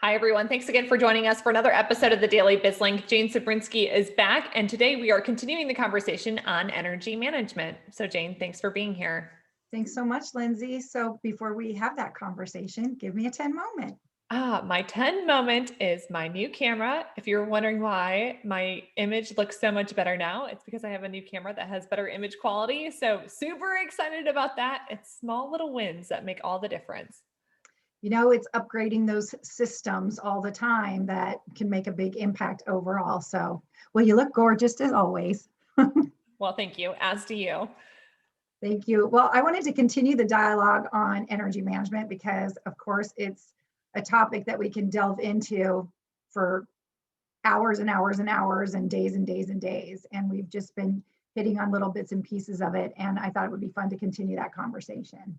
Hi, everyone. Thanks again for joining us for another episode of the Daily BizLink. Jane Cebrynski is back, and today we are continuing the conversation on energy management. So, Jane, thanks for being here. Thanks so much, Lindsay. So before we have that conversation, give me a 10 moment. My 10 moment is my new camera. If you're wondering why my image looks so much better now, it's because I have a new camera that has better image quality. So, super excited about that. It's small little wins that make all the difference. You know, it's upgrading those systems all the time that can make a big impact overall. So, well, you look gorgeous as always. Well, thank you, as do you. Thank you. Well, I wanted to continue the dialogue on energy management because, of course, it's a topic that we can delve into for hours and hours and hours and days and days and days. And we've just been hitting on little bits and pieces of it. And I thought it would be fun to continue that conversation.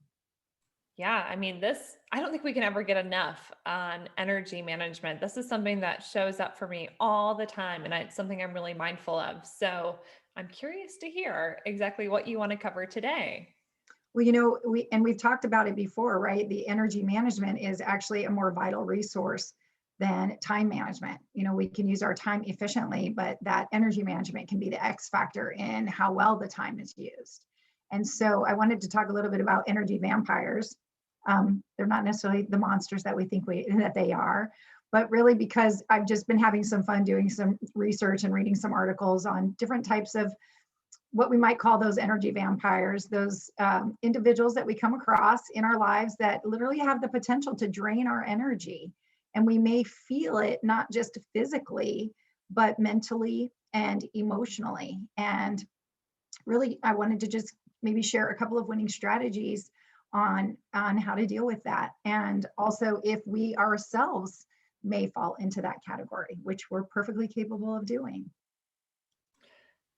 Yeah, I mean, I don't think we can ever get enough on energy management. This is something that shows up for me all the time, and it's something I'm really mindful of. So I'm curious to hear exactly what you want to cover today. Well, we've talked about it before, right? The energy management is actually a more vital resource than time management. We can use our time efficiently, but that energy management can be the X factor in how well the time is used. And so I wanted to talk a little bit about energy vampires. They're not necessarily the monsters that we think that they are, but really because I've just been having some fun doing some research and reading some articles on different types of what we might call those energy vampires, those individuals that we come across in our lives that literally have the potential to drain our energy. And we may feel it not just physically, but mentally and emotionally. And really, I wanted to just maybe share a couple of winning strategies on how to deal with that. And also if we ourselves may fall into that category, which we're perfectly capable of doing.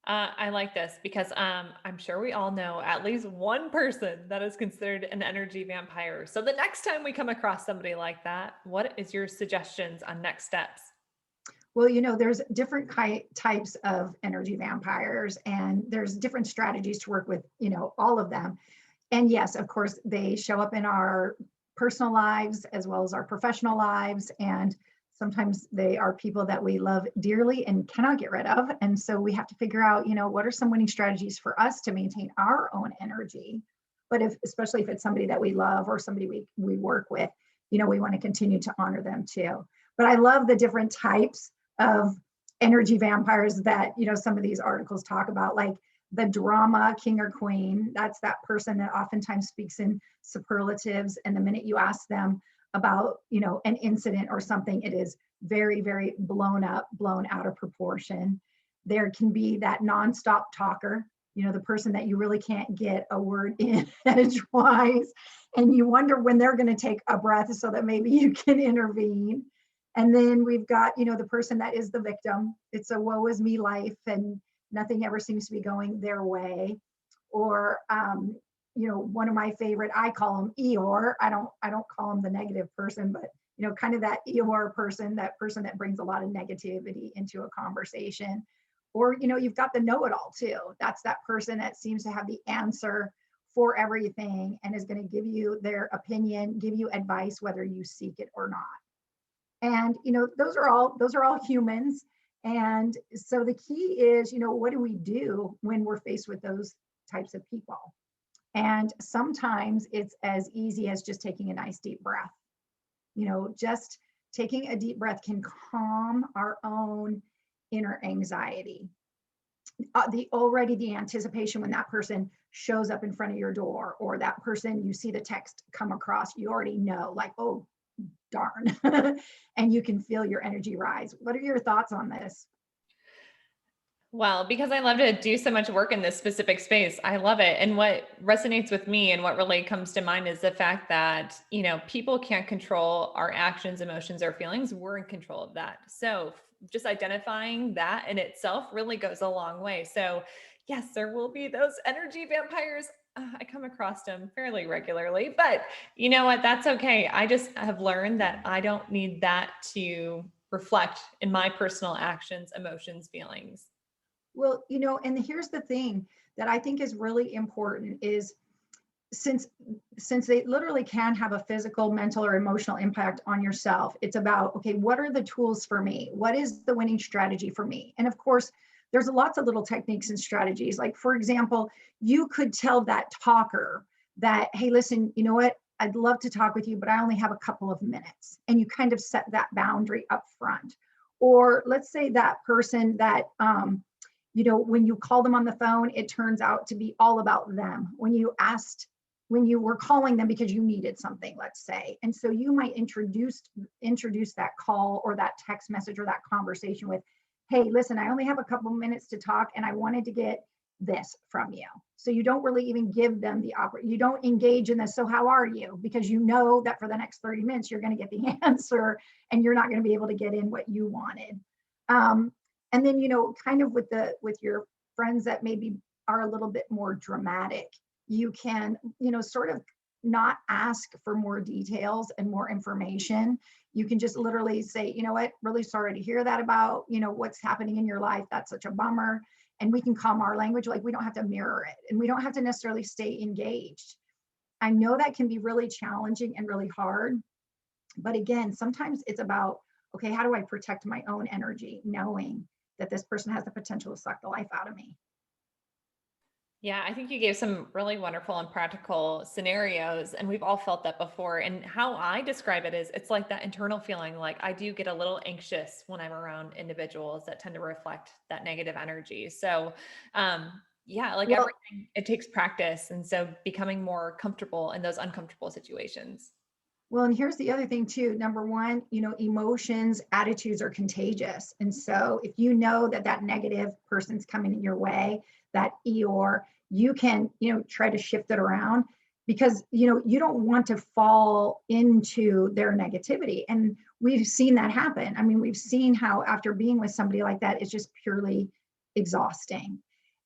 I like this because I'm sure we all know at least one person that is considered an energy vampire. So the next time we come across somebody like that, what is your suggestions on next steps? Well, there's different types of energy vampires, and there's different strategies to work with, all of them. And yes, of course, they show up in our personal lives as well as our professional lives. And sometimes they are people that we love dearly and cannot get rid of. And so we have to figure out, what are some winning strategies for us to maintain our own energy. But especially if it's somebody that we love or somebody we work with, we want to continue to honor them too. But I love the different types of energy vampires that, some of these articles talk about, like the drama king or queen. That's that person that oftentimes speaks in superlatives. And the minute you ask them about, an incident or something, it is very, very blown up, blown out of proportion. There can be that nonstop talker, the person that you really can't get a word in edgewise. And you wonder when they're going to take a breath so that maybe you can intervene. And then we've got, the person that is the victim. It's a woe is me life and nothing ever seems to be going their way. Or, one of my favorite, I call them Eeyore. I don't call them the negative person, but, kind of that Eeyore person, that person that brings a lot of negativity into a conversation. Or, you've got the know-it-all too. That's that person that seems to have the answer for everything and is going to give you their opinion, give you advice, whether you seek it or not. And those are all humans. And so the key is, what do we do when we're faced with those types of people? And sometimes it's as easy as just taking a nice deep breath. Just taking a deep breath can calm our own inner anxiety. The anticipation when that person shows up in front of your door, or that person, you see the text come across, you already know, like, oh, darn. And you can feel your energy rise. What are your thoughts on this? Well, because I love to do so much work in this specific space, I love it. And what resonates with me and what really comes to mind is the fact that, people can't control our actions, emotions, or feelings. We're in control of that. So just identifying that in itself really goes a long way. So yes, there will be those energy vampires. I come across them fairly regularly, but you know what? That's okay. I just have learned that I don't need that to reflect in my personal actions, emotions, feelings. Well, and here's the thing that I think is really important is since since they literally can have a physical, mental, or emotional impact on yourself, it's about, okay, what are the tools for me? What is the winning strategy for me? And of course, there's lots of little techniques and strategies. Like, for example, you could tell that talker that, hey, listen, you know what? I'd love to talk with you, but I only have a couple of minutes. And you kind of set that boundary up front. Or let's say that person that, when you call them on the phone, it turns out to be all about them. When you were calling them because you needed something, let's say. And so you might introduce that call or that text message or that conversation with, hey, listen, I only have a couple minutes to talk and I wanted to get this from you. So you don't really even give them you don't engage in this. So how are you? Because you know that for the next 30 minutes, you're going to get the answer and you're not going to be able to get in what you wanted. And then, kind of with your friends that maybe are a little bit more dramatic, you can, sort of not ask for more details and more information. You can just literally say, you know what, really sorry to hear that about, what's happening in your life. That's such a bummer. And we can calm our language, like we don't have to mirror it and we don't have to necessarily stay engaged. I know that can be really challenging and really hard. But again, sometimes it's about, okay, how do I protect my own energy, knowing that this person has the potential to suck the life out of me? Yeah, I think you gave some really wonderful and practical scenarios, and we've all felt that before. And how I describe it is it's like that internal feeling like I do get a little anxious when I'm around individuals that tend to reflect that negative energy. So, yeah, like Well, everything, it takes practice. And so becoming more comfortable in those uncomfortable situations. Well, and here's the other thing too. Number one, emotions, attitudes are contagious. And so if you know that that negative person's coming in your way, that Eeyore, you can, try to shift it around because, you don't want to fall into their negativity. And we've seen that happen. I mean, we've seen how after being with somebody like that, it's just purely exhausting.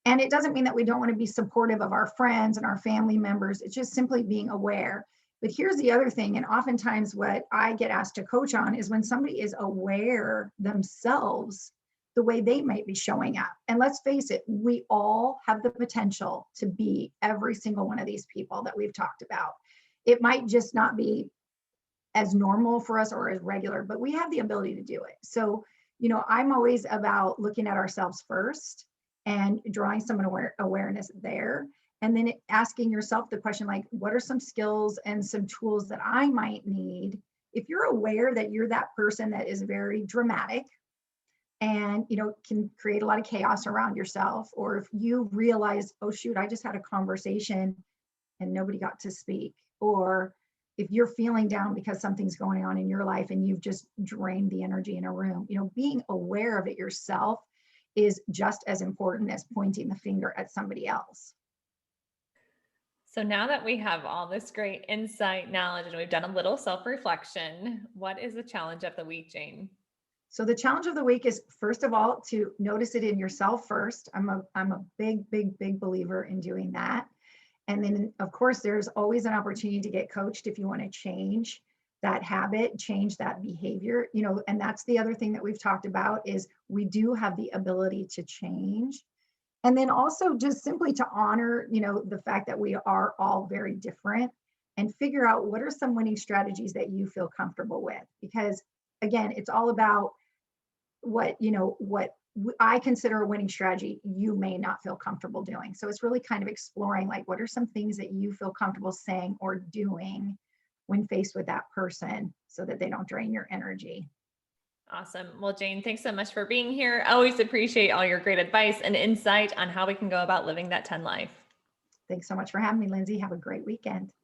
And it doesn't mean that we don't want to be supportive of our friends and our family members. It's just simply being aware. But here's the other thing, and oftentimes what I get asked to coach on is when somebody is aware themselves, the way they might be showing up. And let's face it, we all have the potential to be every single one of these people that we've talked about. It might just not be as normal for us or as regular, but we have the ability to do it. So, I'm always about looking at ourselves first and drawing some awareness there. And then asking yourself the question, like, what are some skills and some tools that I might need? If you're aware that you're that person that is very dramatic and, can create a lot of chaos around yourself, or if you realize, oh, shoot, I just had a conversation and nobody got to speak, or if you're feeling down because something's going on in your life and you've just drained the energy in a room, being aware of it yourself is just as important as pointing the finger at somebody else. So now that we have all this great insight, knowledge, and we've done a little self reflection, what is the challenge of the week, Jane? So the challenge of the week is, first of all, to notice it in yourself first. I'm a big, big, big believer in doing that. And then of course, there's always an opportunity to get coached if you want to change that habit, change that behavior, and that's the other thing that we've talked about is we do have the ability to change. And then also just simply to honor, the fact that we are all very different and figure out what are some winning strategies that you feel comfortable with. Because again, it's all about what I consider a winning strategy, you may not feel comfortable doing. So it's really kind of exploring, like, what are some things that you feel comfortable saying or doing when faced with that person so that they don't drain your energy. Awesome. Well, Jane, thanks so much for being here. I always appreciate all your great advice and insight on how we can go about living that 10 life. Thanks so much for having me, Lindsay. Have a great weekend.